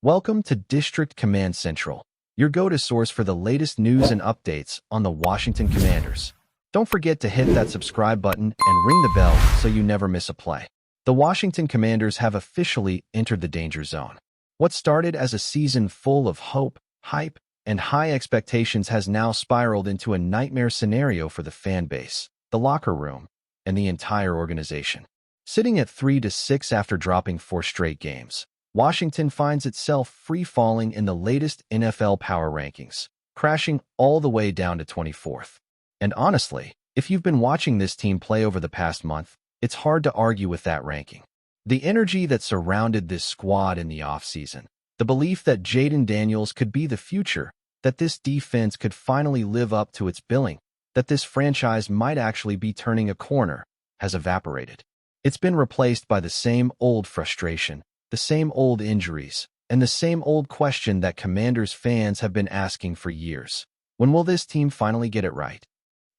Welcome to District Command Central, your go-to source for the latest news and updates on the Washington Commanders. Don't forget to hit that subscribe button and ring the bell so you never miss a play. The Washington Commanders have officially entered the danger zone. What started as a season full of hope, hype, and high expectations has now spiraled into a nightmare scenario for the fan base, the locker room, and the entire organization. Sitting at 3-6 after dropping 4 straight games, Washington finds itself free-falling in the latest NFL power rankings, crashing all the way down to 24th. And honestly, if you've been watching this team play over the past month, it's hard to argue with that ranking. The energy that surrounded this squad in the offseason, the belief that Jaden Daniels could be the future, that this defense could finally live up to its billing, that this franchise might actually be turning a corner, has evaporated. It's been replaced by the same old frustration, the same old injuries, and the same old question that Commanders fans have been asking for years. When will this team finally get it right?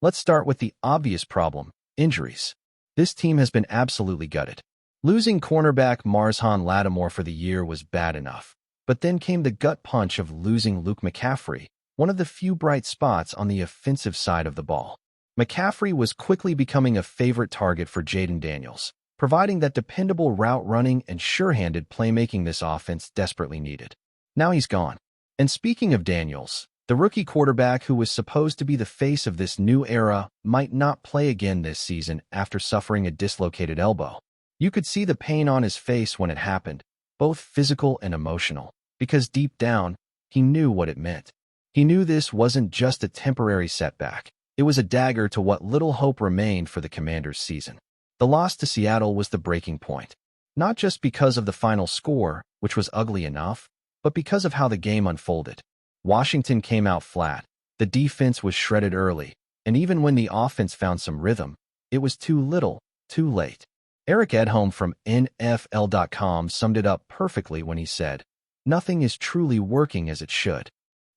Let's start with the obvious problem, injuries. This team has been absolutely gutted. Losing cornerback Marshawn Lattimore for the year was bad enough, but then came the gut punch of losing Luke McCaffrey, one of the few bright spots on the offensive side of the ball. McCaffrey was quickly becoming a favorite target for Jaden Daniels, providing that dependable route running and sure-handed playmaking this offense desperately needed. Now he's gone. And speaking of Daniels, the rookie quarterback who was supposed to be the face of this new era might not play again this season after suffering a dislocated elbow. You could see the pain on his face when it happened, both physical and emotional, because deep down, he knew what it meant. He knew this wasn't just a temporary setback. It was a dagger to what little hope remained for the Commanders' season. The loss to Seattle was the breaking point, not just because of the final score, which was ugly enough, but because of how the game unfolded. Washington came out flat, the defense was shredded early, and even when the offense found some rhythm, it was too little, too late. Eric Edholm from NFL.com summed it up perfectly when he said, "Nothing is truly working as it should."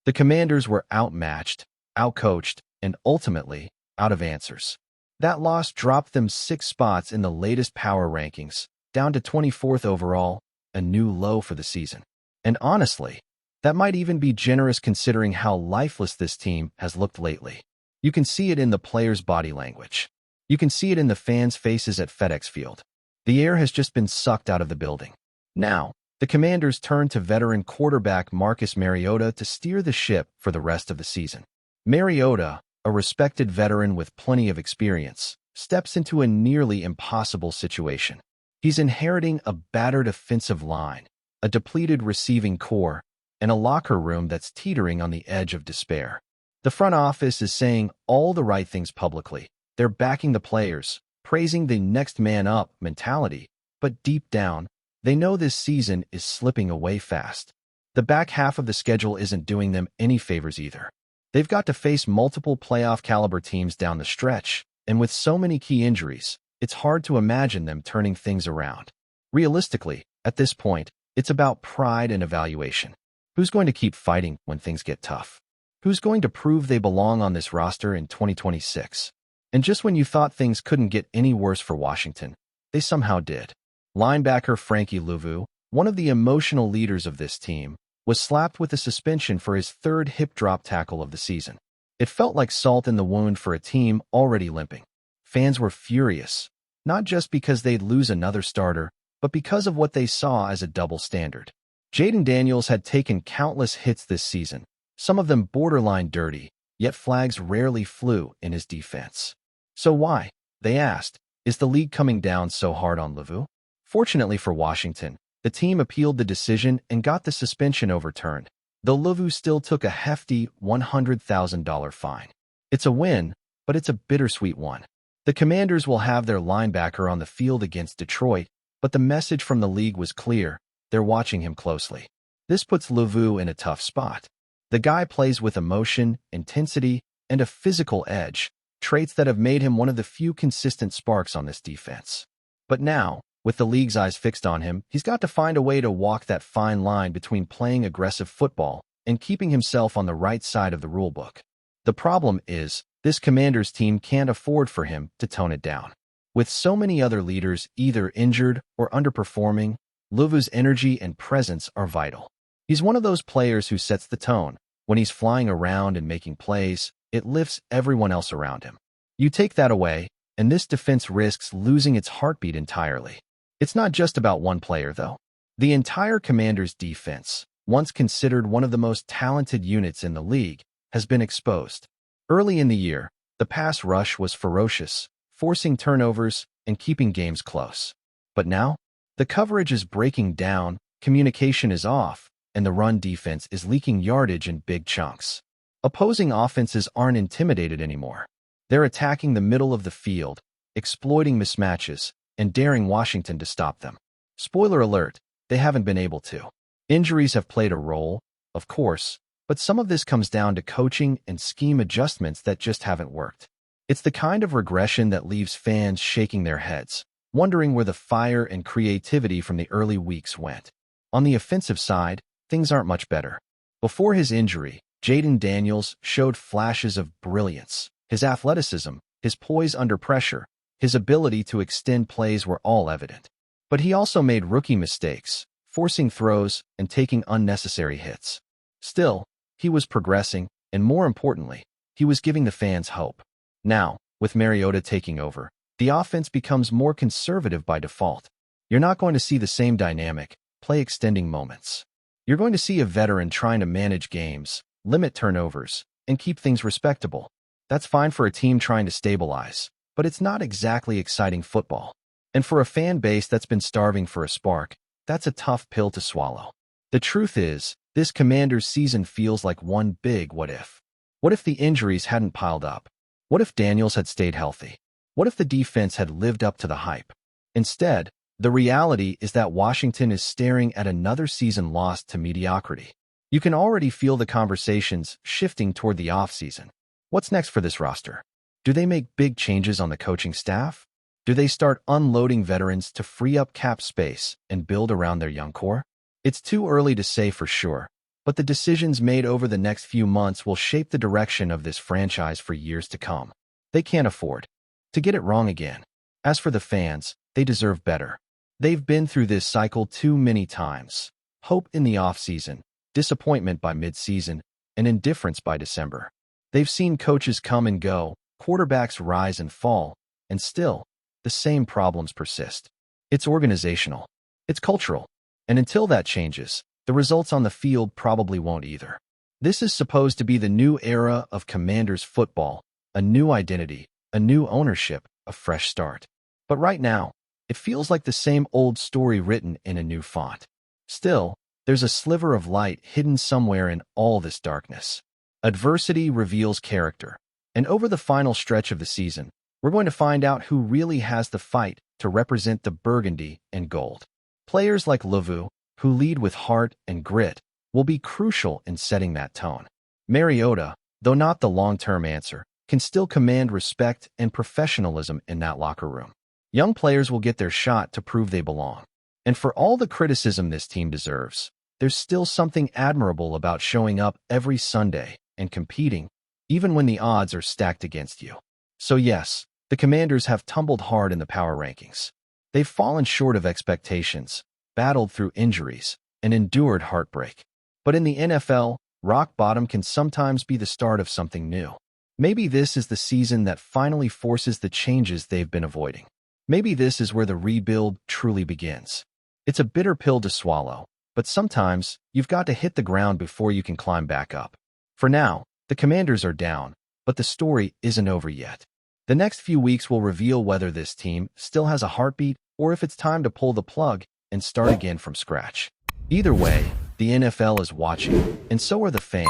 The Commanders were outmatched, outcoached, and ultimately, out of answers. That loss dropped them 6 spots in the latest power rankings, down to 24th overall, a new low for the season. And honestly, that might even be generous considering how lifeless this team has looked lately. You can see it in the players' body language. You can see it in the fans' faces at FedEx Field. The air has just been sucked out of the building. Now, the Commanders turn to veteran quarterback Marcus Mariota to steer the ship for the rest of the season. Mariota, a respected veteran with plenty of experience, steps into a nearly impossible situation. He's inheriting a battered offensive line, a depleted receiving core, and a locker room that's teetering on the edge of despair. The front office is saying all the right things publicly. They're backing the players, praising the next man up mentality, but deep down, they know this season is slipping away fast. The back half of the schedule isn't doing them any favors either. They've got to face multiple playoff-caliber teams down the stretch, and with so many key injuries, it's hard to imagine them turning things around. Realistically, at this point, it's about pride and evaluation. Who's going to keep fighting when things get tough? Who's going to prove they belong on this roster in 2026? And just when you thought things couldn't get any worse for Washington, they somehow did. Linebacker Frankie Louvu, one of the emotional leaders of this team, was slapped with a suspension for his 3rd hip drop tackle of the season. It felt like salt in the wound for a team already limping. Fans were furious, not just because they'd lose another starter, but because of what they saw as a double standard. Jaden Daniels had taken countless hits this season, some of them borderline dirty, yet flags rarely flew in his defense. So why, they asked, is the league coming down so hard on Louvu? Fortunately for Washington, the team appealed the decision and got the suspension overturned, though Louvu still took a hefty $100,000 fine. It's a win, but it's a bittersweet one. The Commanders will have their linebacker on the field against Detroit, but the message from the league was clear. They're watching him closely. This puts Louvu in a tough spot. The guy plays with emotion, intensity, and a physical edge, traits that have made him one of the few consistent sparks on this defense. But now, with the league's eyes fixed on him, he's got to find a way to walk that fine line between playing aggressive football and keeping himself on the right side of the rulebook. The problem is, this Commanders team can't afford for him to tone it down. With so many other leaders either injured or underperforming, Louvu's energy and presence are vital. He's one of those players who sets the tone. When he's flying around and making plays, it lifts everyone else around him. You take that away, and this defense risks losing its heartbeat entirely. It's not just about one player, though. The entire Commanders' defense, once considered one of the most talented units in the league, has been exposed. Early in the year, the pass rush was ferocious, forcing turnovers and keeping games close. But now, the coverage is breaking down, communication is off, and the run defense is leaking yardage in big chunks. Opposing offenses aren't intimidated anymore. They're attacking the middle of the field, exploiting mismatches, and daring Washington to stop them. Spoiler alert, they haven't been able to. Injuries have played a role, of course, but some of this comes down to coaching and scheme adjustments that just haven't worked. It's the kind of regression that leaves fans shaking their heads, wondering where the fire and creativity from the early weeks went. On the offensive side, things aren't much better. Before his injury, Jaden Daniels showed flashes of brilliance. His athleticism, his poise under pressure, his ability to extend plays were all evident. But he also made rookie mistakes, forcing throws and taking unnecessary hits. Still, he was progressing, and more importantly, he was giving the fans hope. Now, with Mariota taking over, the offense becomes more conservative by default. You're not going to see the same dynamic, play-extending moments. You're going to see a veteran trying to manage games, limit turnovers, and keep things respectable. That's fine for a team trying to stabilize, but it's not exactly exciting football. And for a fan base that's been starving for a spark, that's a tough pill to swallow. The truth is, this Commanders season feels like one big what if. What if the injuries hadn't piled up? What if Daniels had stayed healthy? What if the defense had lived up to the hype? Instead, the reality is that Washington is staring at another season lost to mediocrity. You can already feel the conversations shifting toward the offseason. What's next for this roster? Do they make big changes on the coaching staff? Do they start unloading veterans to free up cap space and build around their young core? It's too early to say for sure, but the decisions made over the next few months will shape the direction of this franchise for years to come. They can't afford to get it wrong again. As for the fans, they deserve better. They've been through this cycle too many times. Hope in the offseason, disappointment by midseason, and indifference by December. They've seen coaches come and go, quarterbacks rise and fall, and still, the same problems persist. It's organizational. It's cultural. And until that changes, the results on the field probably won't either. This is supposed to be the new era of Commanders football, a new identity, a new ownership, a fresh start. But right now, it feels like the same old story written in a new font. Still, there's a sliver of light hidden somewhere in all this darkness. Adversity reveals character. And over the final stretch of the season, we're going to find out who really has the fight to represent the burgundy and gold. Players like OLAVE, who lead with heart and grit, will be crucial in setting that tone. Mariota, though not the long-term answer, can still command respect and professionalism in that locker room. Young players will get their shot to prove they belong. And for all the criticism this team deserves, there's still something admirable about showing up every Sunday and competing, even when the odds are stacked against you. So yes, the Commanders have tumbled hard in the power rankings. They've fallen short of expectations, battled through injuries, and endured heartbreak. But in the NFL, rock bottom can sometimes be the start of something new. Maybe this is the season that finally forces the changes they've been avoiding. Maybe this is where the rebuild truly begins. It's a bitter pill to swallow, but sometimes you've got to hit the ground before you can climb back up. For now, the Commanders are down, but the story isn't over yet. The next few weeks will reveal whether this team still has a heartbeat or if it's time to pull the plug and start again from scratch. Either way, the NFL is watching, and so are the fans,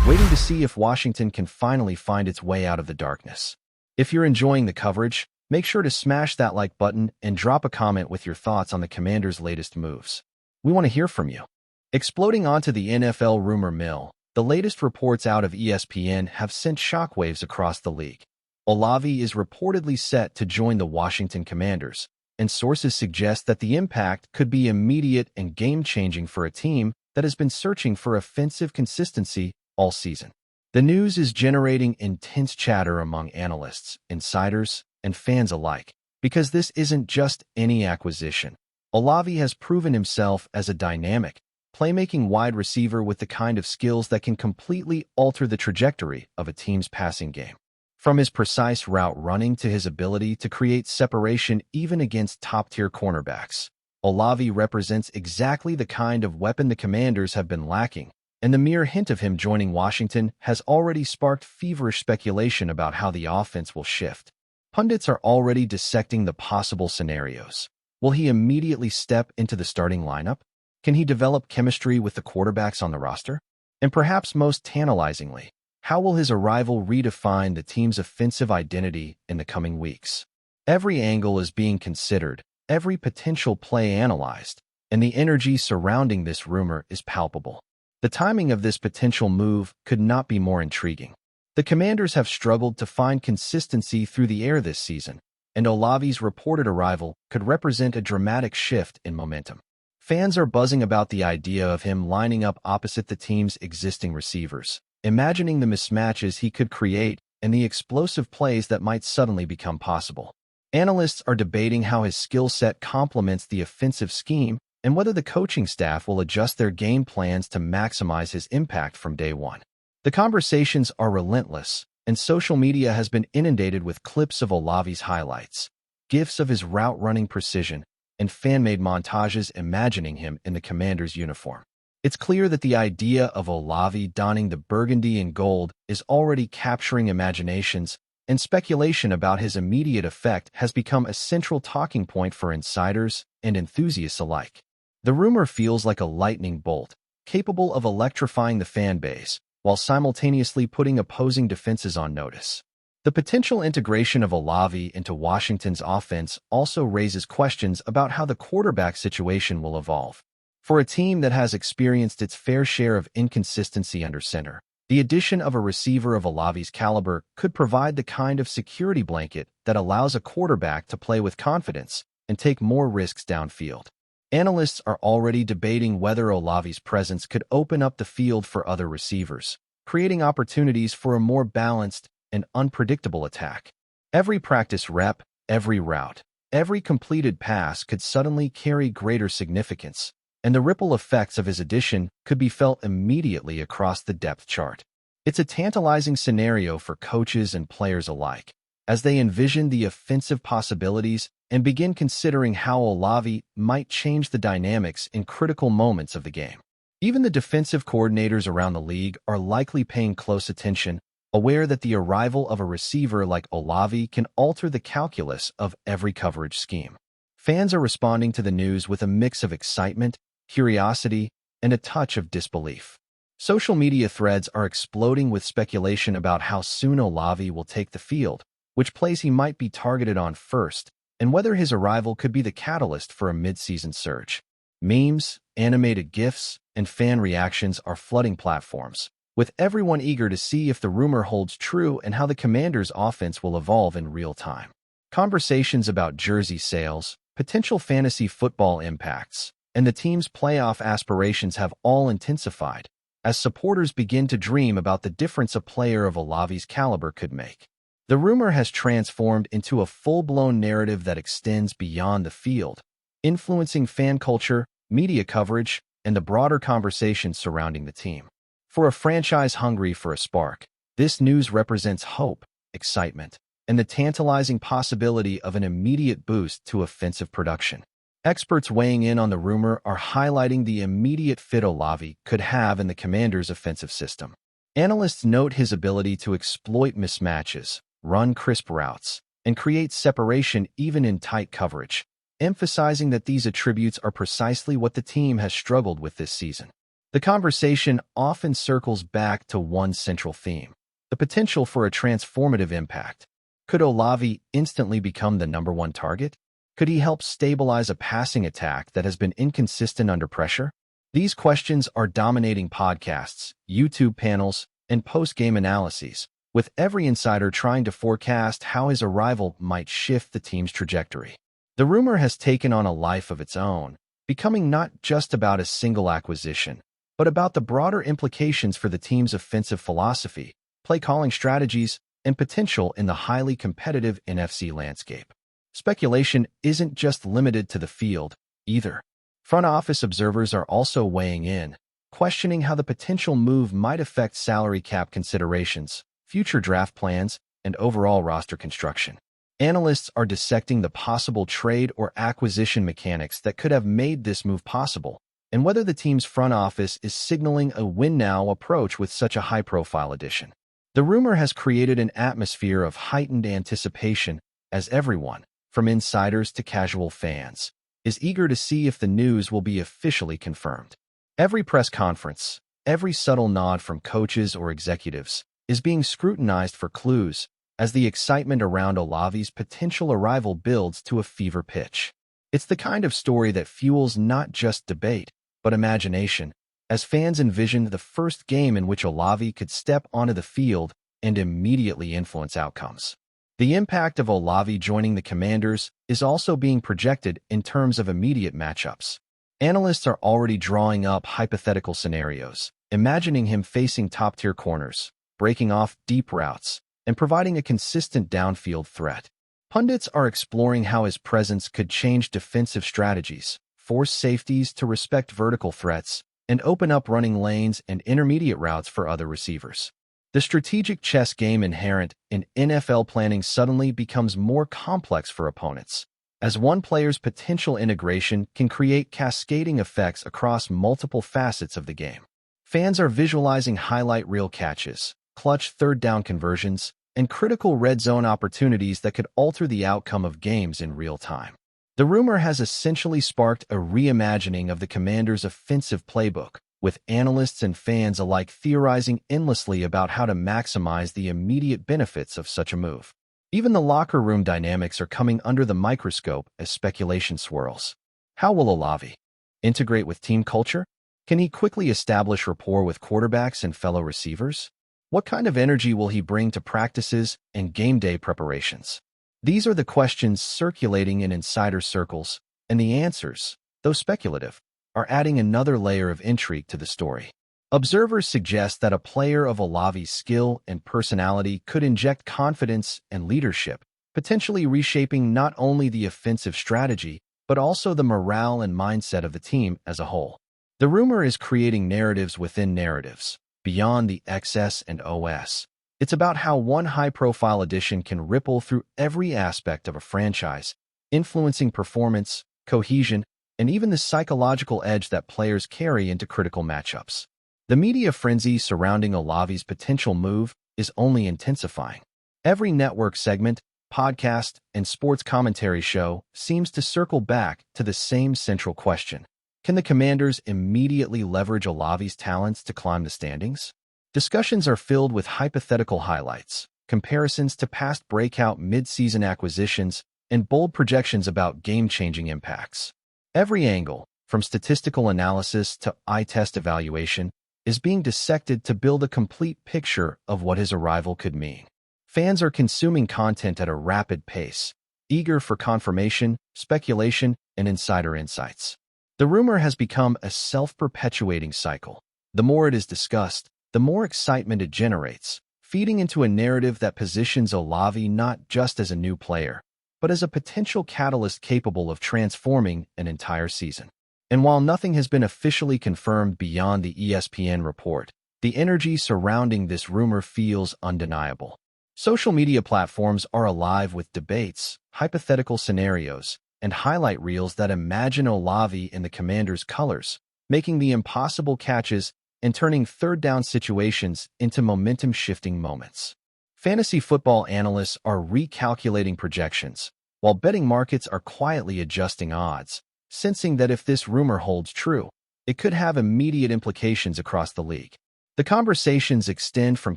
waiting to see if Washington can finally find its way out of the darkness. If you're enjoying the coverage, make sure to smash that like button and drop a comment with your thoughts on the Commanders' latest moves. We want to hear from you. Exploding onto the NFL rumor mill, the latest reports out of ESPN have sent shockwaves across the league. OLAVE is reportedly set to join the Washington Commanders, and sources suggest that the impact could be immediate and game-changing for a team that has been searching for offensive consistency all season. The news is generating intense chatter among analysts, insiders, and fans alike, because this isn't just any acquisition. OLAVE has proven himself as a dynamic, playmaking wide receiver with the kind of skills that can completely alter the trajectory of a team's passing game. From his precise route running to his ability to create separation even against top-tier cornerbacks, OLAVE represents exactly the kind of weapon the Commanders have been lacking, and the mere hint of him joining Washington has already sparked feverish speculation about how the offense will shift. Pundits are already dissecting the possible scenarios. Will he immediately step into the starting lineup? Can he develop chemistry with the quarterbacks on the roster? And perhaps most tantalizingly, how will his arrival redefine the team's offensive identity in the coming weeks? Every angle is being considered, every potential play analyzed, and the energy surrounding this rumor is palpable. The timing of this potential move could not be more intriguing. The Commanders have struggled to find consistency through the air this season, and OLAVE's reported arrival could represent a dramatic shift in momentum. Fans are buzzing about the idea of him lining up opposite the team's existing receivers, imagining the mismatches he could create and the explosive plays that might suddenly become possible. Analysts are debating how his skill set complements the offensive scheme and whether the coaching staff will adjust their game plans to maximize his impact from day one. The conversations are relentless, and social media has been inundated with clips of OLAVE's highlights, GIFs of his route-running precision, and fan-made montages imagining him in the Commander's uniform. It's clear that the idea of OLAVE donning the burgundy and gold is already capturing imaginations, and speculation about his immediate effect has become a central talking point for insiders and enthusiasts alike. The rumor feels like a lightning bolt, capable of electrifying the fan base, while simultaneously putting opposing defenses on notice. The potential integration of OLAVE into Washington's offense also raises questions about how the quarterback situation will evolve. For a team that has experienced its fair share of inconsistency under center, the addition of a receiver of OLAVE's caliber could provide the kind of security blanket that allows a quarterback to play with confidence and take more risks downfield. Analysts are already debating whether OLAVE's presence could open up the field for other receivers, creating opportunities for a more balanced and unpredictable attack. Every practice rep, every route, every completed pass could suddenly carry greater significance, and the ripple effects of his addition could be felt immediately across the depth chart. It's a tantalizing scenario for coaches and players alike, as they envision the offensive possibilities and begin considering how OLAVE might change the dynamics in critical moments of the game. Even the defensive coordinators around the league are likely paying close attention, aware that the arrival of a receiver like OLAVE can alter the calculus of every coverage scheme. Fans are responding to the news with a mix of excitement, curiosity, and a touch of disbelief. Social media threads are exploding with speculation about how soon OLAVE will take the field, which plays he might be targeted on first, and whether his arrival could be the catalyst for a mid-season surge. Memes, animated GIFs, and fan reactions are flooding platforms, with everyone eager to see if the rumor holds true and how the Commanders' offense will evolve in real time. Conversations about jersey sales, potential fantasy football impacts, and the team's playoff aspirations have all intensified, as supporters begin to dream about the difference a player of OLAVE's caliber could make. The rumor has transformed into a full-blown narrative that extends beyond the field, influencing fan culture, media coverage, and the broader conversation surrounding the team. For a franchise hungry for a spark, this news represents hope, excitement, and the tantalizing possibility of an immediate boost to offensive production. Experts weighing in on the rumor are highlighting the immediate fit OLAVE could have in the Commanders' offensive system. Analysts note his ability to exploit mismatches, run crisp routes, and create separation even in tight coverage, emphasizing that these attributes are precisely what the team has struggled with this season. The conversation often circles back to one central theme: the potential for a transformative impact. Could OLAVE instantly become the number one target? Could he help stabilize a passing attack that has been inconsistent under pressure? These questions are dominating podcasts, YouTube panels, and post-game analyses, with every insider trying to forecast how his arrival might shift the team's trajectory. The rumor has taken on a life of its own, becoming not just about a single acquisition, but about the broader implications for the team's offensive philosophy, play-calling strategies, and potential in the highly competitive NFC landscape. Speculation isn't just limited to the field, either. Front office observers are also weighing in, questioning how the potential move might affect salary cap considerations, future draft plans, and overall roster construction. Analysts are dissecting the possible trade or acquisition mechanics that could have made this move possible, and whether the team's front office is signaling a win-now approach with such a high-profile addition. The rumor has created an atmosphere of heightened anticipation as everyone, from insiders to casual fans, is eager to see if the news will be officially confirmed. Every press conference, every subtle nod from coaches or executives is being scrutinized for clues as the excitement around OLAVE's potential arrival builds to a fever pitch. It's the kind of story that fuels not just debate, but imagination, as fans envisioned the first game in which OLAVE could step onto the field and immediately influence outcomes. The impact of OLAVE joining the Commanders is also being projected in terms of immediate matchups. Analysts are already drawing up hypothetical scenarios, imagining him facing top-tier corners, breaking off deep routes, and providing a consistent downfield threat. Pundits are exploring how his presence could change defensive strategies, force safeties to respect vertical threats, and open up running lanes and intermediate routes for other receivers. The strategic chess game inherent in NFL planning suddenly becomes more complex for opponents, as one player's potential integration can create cascading effects across multiple facets of the game. Fans are visualizing highlight reel catches, clutch third-down conversions, and critical red zone opportunities that could alter the outcome of games in real time. The rumor has essentially sparked a reimagining of the Commanders' offensive playbook, with analysts and fans alike theorizing endlessly about how to maximize the immediate benefits of such a move. Even the locker room dynamics are coming under the microscope as speculation swirls. How will OLAVE integrate with team culture? Can he quickly establish rapport with quarterbacks and fellow receivers? What kind of energy will he bring to practices and game day preparations? These are the questions circulating in insider circles, and the answers, though speculative, are adding another layer of intrigue to the story. Observers suggest that a player of OLAVE's skill and personality could inject confidence and leadership, potentially reshaping not only the offensive strategy, but also the morale and mindset of the team as a whole. The rumor is creating narratives within narratives, beyond the XS and OS. It's about how one high-profile addition can ripple through every aspect of a franchise, influencing performance, cohesion, and even the psychological edge that players carry into critical matchups. The media frenzy surrounding OLAVE's potential move is only intensifying. Every network segment, podcast, and sports commentary show seems to circle back to the same central question. Can the Commanders immediately leverage OLAVE's talents to climb the standings? Discussions are filled with hypothetical highlights, comparisons to past breakout mid-season acquisitions, and bold projections about game-changing impacts. Every angle, from statistical analysis to eye test evaluation, is being dissected to build a complete picture of what his arrival could mean. Fans are consuming content at a rapid pace, eager for confirmation, speculation, and insider insights. The rumor has become a self-perpetuating cycle. The more it is discussed, the more excitement it generates, feeding into a narrative that positions OLAVE not just as a new player, but as a potential catalyst capable of transforming an entire season. And while nothing has been officially confirmed beyond the ESPN report, the energy surrounding this rumor feels undeniable. Social media platforms are alive with debates, hypothetical scenarios, and highlight reels that imagine OLAVE in the Commanders' colors, making the impossible catches and turning third-down situations into momentum-shifting moments. Fantasy football analysts are recalculating projections, while betting markets are quietly adjusting odds, sensing that if this rumor holds true, it could have immediate implications across the league. The conversations extend from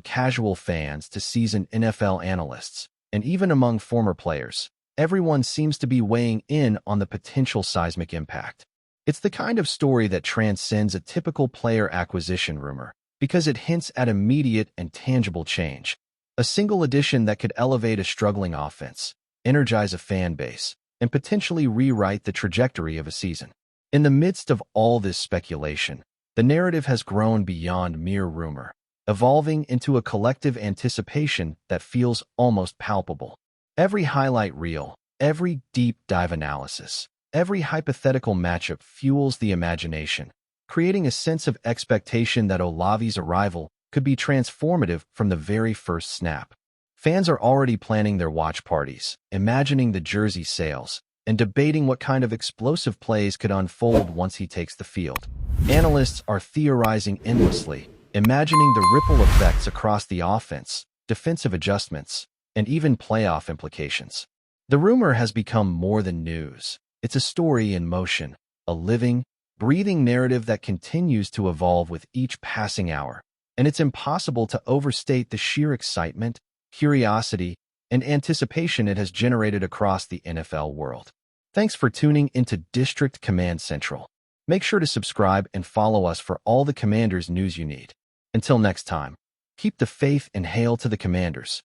casual fans to seasoned NFL analysts, and even among former players, everyone seems to be weighing in on the potential seismic impact. It's the kind of story that transcends a typical player acquisition rumor, because it hints at immediate and tangible change. A single addition that could elevate a struggling offense, energize a fan base, and potentially rewrite the trajectory of a season. In the midst of all this speculation, the narrative has grown beyond mere rumor, evolving into a collective anticipation that feels almost palpable. Every highlight reel, every deep dive analysis, Every hypothetical matchup fuels the imagination, creating a sense of expectation that OLAVE's arrival could be transformative from the very first snap. Fans are already planning their watch parties, imagining the jersey sales, and debating what kind of explosive plays could unfold once he takes the field. Analysts are theorizing endlessly, imagining the ripple effects across the offense, defensive adjustments, and even playoff implications. The rumor has become more than news. It's a story in motion, a living, breathing narrative that continues to evolve with each passing hour. And it's impossible to overstate the sheer excitement, curiosity, and anticipation it has generated across the NFL world. Thanks for tuning into District Command Central. Make sure to subscribe and follow us for all the Commanders news you need. Until next time, keep the faith and hail to the Commanders.